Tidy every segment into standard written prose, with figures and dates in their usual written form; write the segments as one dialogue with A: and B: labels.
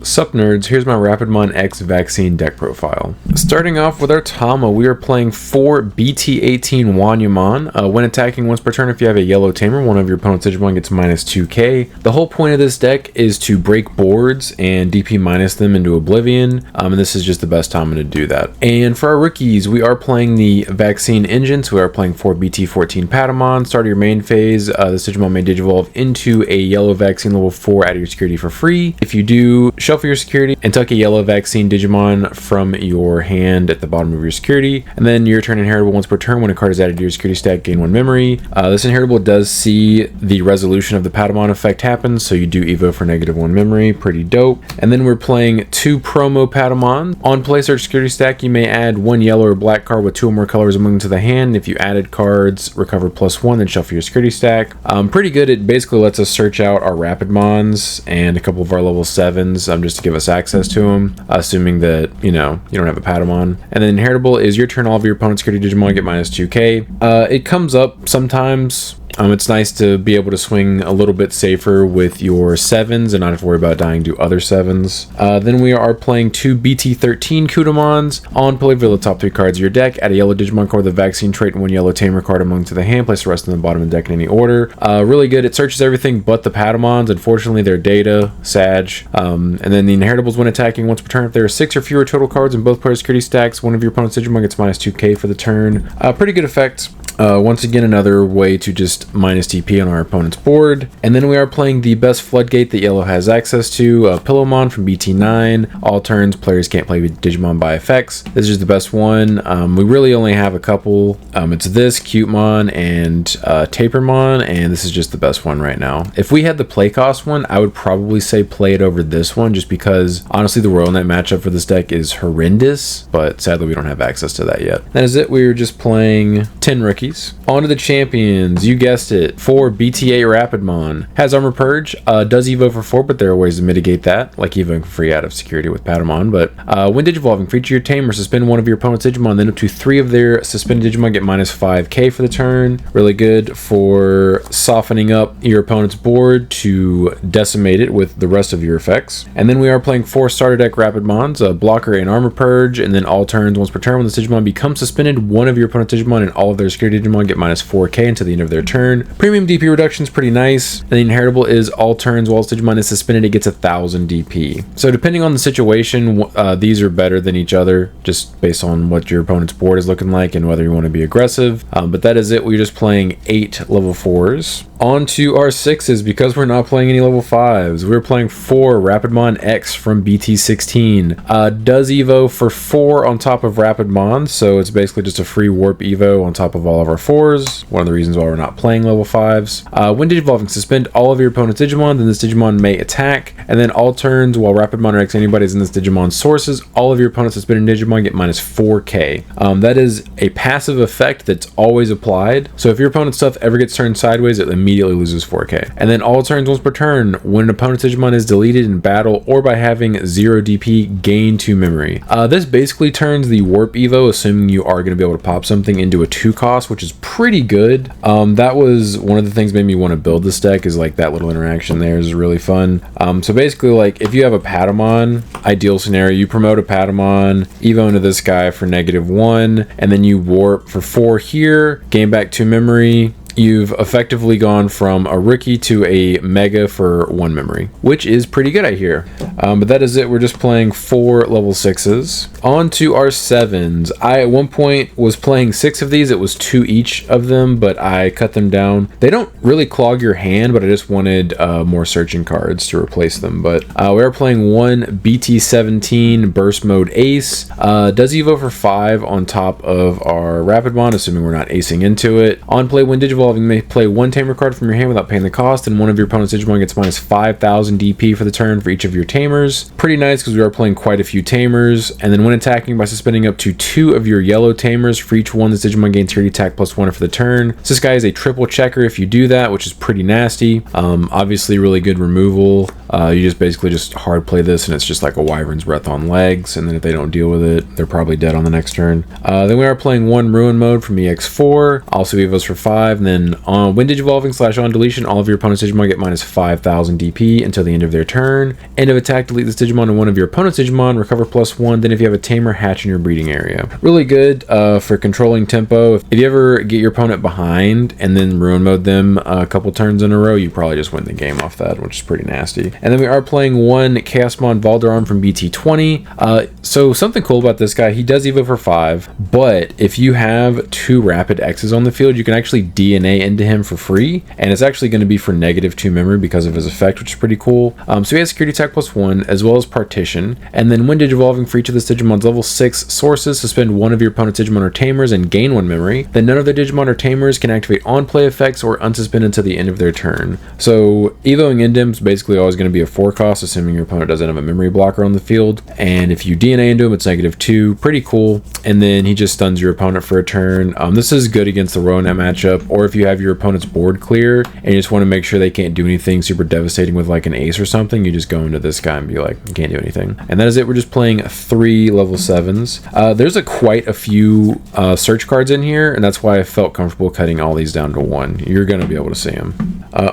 A: Sup nerds, here's my Rapidmon X vaccine deck profile. Starting off with our Tama, we are playing 4 BT18 Wanyamon. When attacking once per turn, if you have a yellow tamer, one of your opponent's Digimon gets minus 2k. The whole point of this deck is to break boards and DP minus them into oblivion, and this is just the best time to do that. And for our rookies, we are playing the vaccine engine, so we are playing 4 BT14 Patamon. Start of your main phase, this Digimon may Digivolve into a yellow vaccine level 4 out of your security for free. If you do, shuffle your security and tuck a yellow vaccine Digimon from your hand at the bottom of your security, and then your turn inheritable once per turn. When a card is added to your security stack, gain 1 memory. This inheritable does see the resolution of the Patamon effect happen, so you do evo for -1 memory. Pretty dope. And then we're playing 2 promo Patamon. On play, search security stack, you may add 1 yellow or black card with 2 or more colors among them to the hand. If you added cards, recover +1, then shuffle your security stack. Pretty good. It basically lets us search out our Rapidmons and a couple of our level 7s just to give us access to them, assuming that, you know, you don't have a Patamon. And then inheritable is your turn, all of your opponent's security Digimon get minus 2k. It comes up sometimes. It's nice to be able to swing a little bit safer with your 7s and not have to worry about dying to other 7s. Then we are playing 2 BT13 Kudamons. On play, reveal the top 3 cards of your deck. Add a yellow Digimon card with a vaccine trait and 1 yellow tamer card among to the hand. Place the rest in the bottom of the deck in any order. Really good. It searches everything but the Patamons. Unfortunately, they're data, Sag. And then the inheritables when attacking once per turn. If there are 6 or fewer total cards in both players' security stacks, one of your opponent's Digimon gets minus 2k for the turn. Pretty good effect. Once again, another way to just minus DP on our opponent's board. And then we are playing the best floodgate that yellow has access to, Pillowmon from BT9. All turns, players can't play with Digimon by effects. This is the best one. We really only have a couple. It's this, Cutemon, and Tapermon, and this is just the best one right now. If we had the play cost one, I would probably say play it over this one, just because, honestly, the Royal Knight matchup for this deck is horrendous, but sadly we don't have access to that yet. That is it. We're just playing 10 rookies. On to the champions. You guessed it. 4 BT8 Rapidmon. Has Armor Purge. Does evo for 4, but there are ways to mitigate that, like evoing for free out of security with Patamon. But when Digivolving, feature your tamer, suspend one of your opponent's Digimon, then up to 3 of their suspended Digimon get minus 5k for the turn. Really good for softening up your opponent's board to decimate it with the rest of your effects. And then we are playing 4 starter deck Rapidmons, Blocker and Armor Purge, and then all turns once per turn. When the Digimon becomes suspended, one of your opponent's Digimon and all of their security Digimon get minus 4k until the end of their turn. Premium DP reduction is pretty nice. And the inheritable is all turns while Digimon is suspended, it gets 1000 DP. So depending on the situation, these are better than each other, just based on what your opponent's board is looking like and whether you want to be aggressive. But that is it. We're just playing 8 level 4s. On to our 6s, because we're not playing any level 5s. We're playing 4 Rapidmon X from BT16. Does evo for 4 on top of Rapidmon, so it's basically just a free warp evo on top of all of our 4s. One of the reasons why we're not playing level 5s. When Digivolving, suspend all of your opponent's Digimon, then this Digimon may attack. And then all turns while Rapidmon or X anybody's in this Digimon's sources, all of your opponent's suspended Digimon get minus 4k. That is a passive effect that's always applied. So if your opponent's stuff ever gets turned sideways, it immediately loses 4k. And then all turns once per turn, when an opponent's Digimon is deleted in battle or by having 0 DP, gain 2 memory. This basically turns the warp evo, assuming you are going to be able to pop something, into a 2 cost, which is pretty good. That was one of the things that made me want to build this deck, is like that little interaction there is really fun. So basically, like if you have a Patamon, ideal scenario, you promote a Patamon, evo into this guy for -1, and then you warp for 4 here, gain back 2 memory. You've effectively gone from a rookie to a mega for 1 memory, which is pretty good, I hear. But that is it. We're just playing 4 level 6s. On to our 7s. I, at one point, was playing 6 of these. It was 2 each of them, but I cut them down. They don't really clog your hand, but I just wanted more searching cards to replace them. But we are playing 1 BT17 Burst Mode Ace. Does evo for 5 on top of our Rapidmon, assuming we're not acing into it. On play, when Digivolve, you may play 1 tamer card from your hand without paying the cost, and one of your opponent's Digimon gets minus 5000 DP for the turn for each of your tamers. Pretty nice, because we are playing quite a few tamers. And then when attacking, by suspending up to 2 of your yellow tamers, for each one this Digimon gains security attack +1 for the turn. So this guy is a triple checker if you do that, which is pretty nasty. Obviously really good removal. You just basically just hard play this, and it's just like a Wyvern's Breath on legs, and then if they don't deal with it, they're probably dead on the next turn. Then we are playing 1 Ruin Mode from EX9. Also evos for 5, and then when Digivolving / on deletion, all of your opponent's Digimon get minus 5,000 DP until the end of their turn. End of attack, delete this Digimon and one of your opponent's Digimon, recover +1. Then if you have a tamer, hatch in your breeding area. Really good for controlling tempo. If you ever get your opponent behind and then ruin mode them a couple turns in a row, you probably just win the game off that, which is pretty nasty. And then we are playing one Chaosmon Valdararm from BT20. So something cool about this guy, he does Evo for 5, but if you have 2 Rapid X's on the field, you can actually DNA into him for free, and it's actually going to be for -2 memory because of his effect, which is pretty cool. So he has security attack +1 as well as partition, and then when Digivolving for each of this Digimon's level 6 sources, suspend one of your opponent's Digimon or tamers and gain 1 memory. Then none of the Digimon or tamers can activate on play effects or unsuspend until the end of their turn. So Evoing into him is basically always going to be a 4 cost, assuming your opponent doesn't have a memory blocker on the field, and if you DNA into him, it's -2. Pretty cool. And then he just stuns your opponent for a turn. This is good against the Ronet matchup, or if you have your opponent's board clear and you just want to make sure they can't do anything super devastating with like an ace or something, you just go into this guy and be like, you can't do anything. And that is it. We're just playing 3 level 7s. There's quite a few search cards in here, and that's why I felt comfortable cutting all these down to 1. You're going to be able to see them.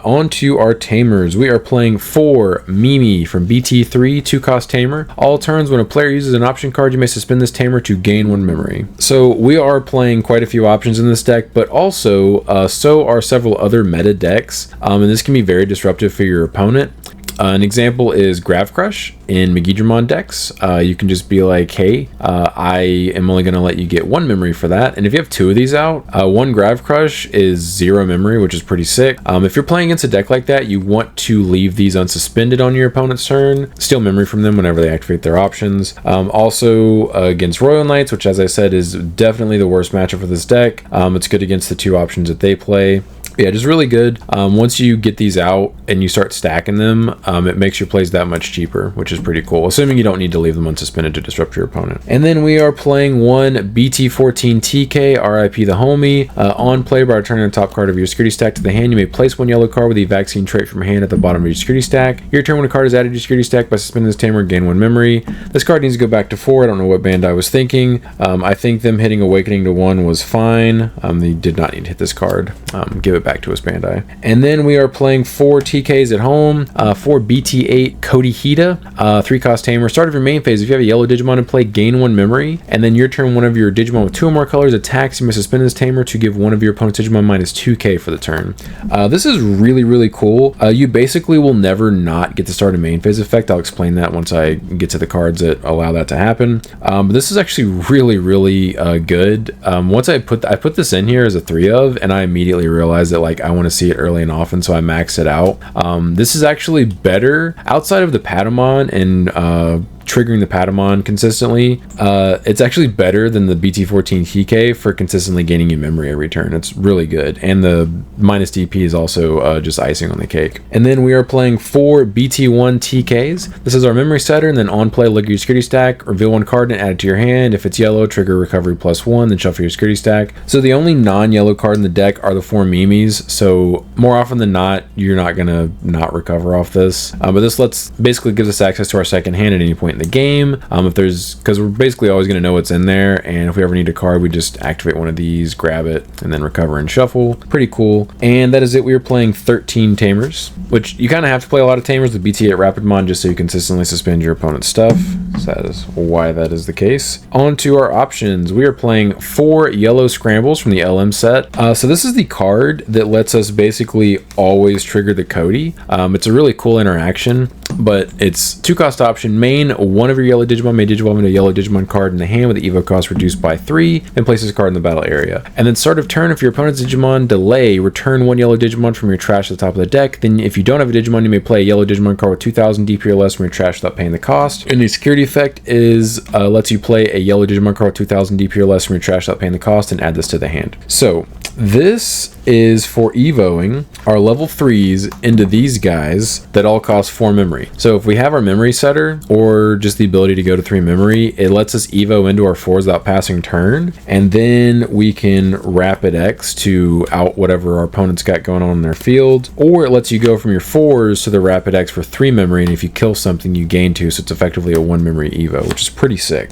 A: On to our tamers. We are playing 4 Mimi from BT3, 2-cost tamer. All turns when a player uses an option card, you may suspend this tamer to gain 1 memory. So we are playing quite a few options in this deck, but also so are several other meta decks, and this can be very disruptive for your opponent. An example is Grav Crush in Digimon decks. You can just be like, hey, I am only going to let you get 1 memory for that. And if you have 2 of these out, 1 Grav Crush is 0 memory, which is pretty sick. If you're playing against a deck like that, you want to leave these unsuspended on your opponent's turn, steal memory from them whenever they activate their options. Also against Royal Knights, which as I said is definitely the worst matchup for this deck. It's good against the 2 options that they play. Yeah, just really good. Once you get these out and you start stacking them, it makes your plays that much cheaper, which is pretty cool, assuming you don't need to leave them unsuspended to disrupt your opponent. And then we are playing 1 BT14 TK, RIP the homie. On play, by returning the top card of your security stack to the hand, you may place 1 yellow card with the vaccine trait from hand at the bottom of your security stack. Your turn, when a card is added to your security stack, by suspending this tamer, gain 1 memory. This card needs to go back to 4. I don't know what Bandai was thinking. I think them hitting Awakening to 1 was fine. They did not need to hit this card. Give it back to us, Bandai. And then we are playing 4 TKs at home, 4 BT8 Cody Hida, 3-cost tamer. Start of your main phase, if you have a yellow Digimon in play, gain 1 memory, and then your turn, one of your Digimon with 2 or more colors attacks, you may suspend this tamer to give one of your opponent's Digimon minus 2k for the turn. This is really, really cool. You basically will never not get the start of main phase effect. I'll explain that once I get to the cards that allow that to happen. But this is actually really, really good. Once I put this in here as a 3 of, and I immediately realized that like I want to see it early and often, so I maxed it out. This is actually better outside of the Patamon and triggering the Patamon consistently. It's actually better than the BT14 TK for consistently gaining you memory every turn. It's really good, and the minus DP is also just icing on the cake. And then we are playing 4 BT1 TKs. This is our memory setter, and then on play, look at your security stack, reveal 1 card and add it to your hand. If it's yellow, trigger recovery +1, then shuffle your security stack. So the only non-yellow card in the deck are the 4 Mimis, so more often than not, you're not gonna not recover off this. But this basically gives us access to our second hand at any point in the game. Because we're basically always going to know what's in there, and if we ever need a card, we just activate one of these, grab it, and then recover and shuffle. Pretty cool. And that is it. We are playing 13 tamers, which you kind of have to play a lot of tamers with BT8 Rapidmon just so you consistently suspend your opponent's stuff. So that is why that is the case. On to our options. We are playing 4 yellow scrambles from the LM set. So this is the card that lets us basically always trigger the Cody. It's a really cool interaction, but it's 2-cost option. Main, one of your yellow Digimon may Digivolve into a yellow Digimon card in the hand with the Evo cost reduced by 3, then place this card in the battle area. And then start of turn, if your opponent's Digimon delay, return 1 yellow Digimon from your trash to the top of the deck. Then if you don't have a Digimon, you may play a yellow Digimon card with 2000 DP or less from your trash without paying the cost. And the security effect is lets you play a yellow Digimon card with 2000 DP or less from your trash without paying the cost and add this to the hand. So this is for evoing our level 3s into these guys that all cost 4 memory. So if we have our memory setter or just the ability to go to 3 memory, it lets us evo into our 4s without passing turn, and then we can rapid X to out whatever our opponent's got going on in their field, or it lets you go from your 4s to the rapid X for 3 memory, and if you kill something you gain 2, so it's effectively a 1 memory evo, which is pretty sick.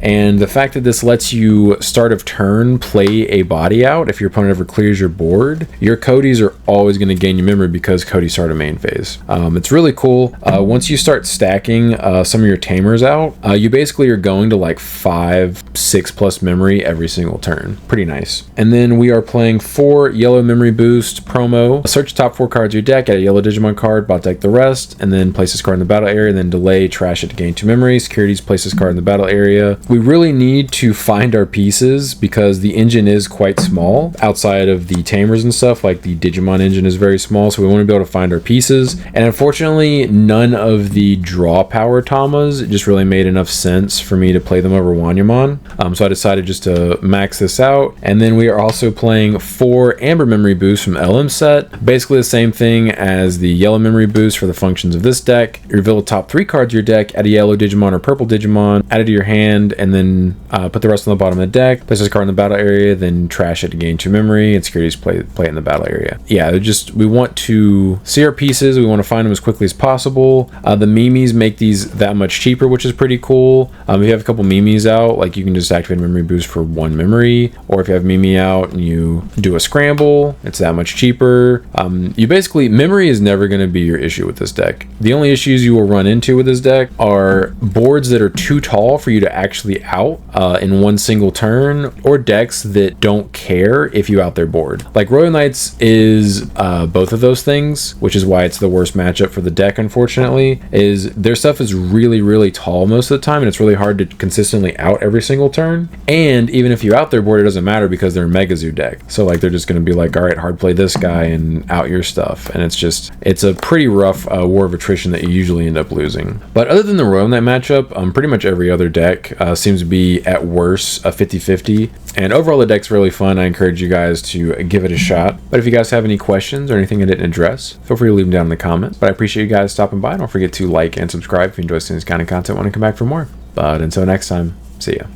A: And the fact that this lets you start of turn play a body out if your opponent ever clears your board, your Codys are always going to gain your memory because Cody started main phase. It's really cool. Once you start stacking some of your tamers out, you basically are going to like 5-6 plus memory every single turn. Pretty nice. And then we are playing 4 yellow memory boost promo. Search the top 4 cards of your deck, add a yellow Digimon card, bot deck the rest, and then place this card in the battle area, and then delay, trash it to gain 2 memory. Securities, place this card in the battle area. We really need to find our pieces because the engine is quite small outside of the tamers and stuff. Like the Digimon engine is very small, so we want to be able to find our pieces. And unfortunately, none of the draw power tamas just really made enough sense for me to play them over Wanyamon. So I decided just to max this out. And then we are also playing 4 amber memory boosts from LM set. Basically the same thing as the yellow memory boost for the functions of this deck. You reveal the top 3 cards of your deck, add a yellow Digimon or purple Digimon, add it to your hand, and then put the rest on the bottom of the deck. Place this card in the battle area, then trash it to gain 2 memory, and securities play it in the battle area. Yeah, we want to see our pieces. We want to find them as quickly as possible. The Mimis make these that much cheaper, which is pretty cool. If you have a couple Mimis out, like you can just activate a memory boost for 1 memory, or if you have Mimi out and you do a scramble, it's that much cheaper. Memory is never going to be your issue with this deck. The only issues you will run into with this deck are boards that are too tall for you to actually out in one single turn, or decks that don't care if you out their board. Like Royal Knights is both of those things, which is why it's the worst matchup for the deck, unfortunately, is their stuff is really, really tall most of the time, and it's really hard to consistently out every single turn. And even if you out their board, it doesn't matter because they're a Mega Zoo deck. So like they're just going to be like, all right, hard play this guy and out your stuff. And it's a pretty rough war of attrition that you usually end up losing. But other than the Royal Knight matchup, pretty much every other deck seems to be at worst a 50-50. And overall, the deck's really fun. I encourage you guys to give it a shot. But if you guys have any questions or anything I didn't address, feel free to leave them down in the comments. But I appreciate you guys stopping by. Don't forget to like and subscribe if you enjoy seeing this kind of content. Want to come back for more. But until next time, see ya.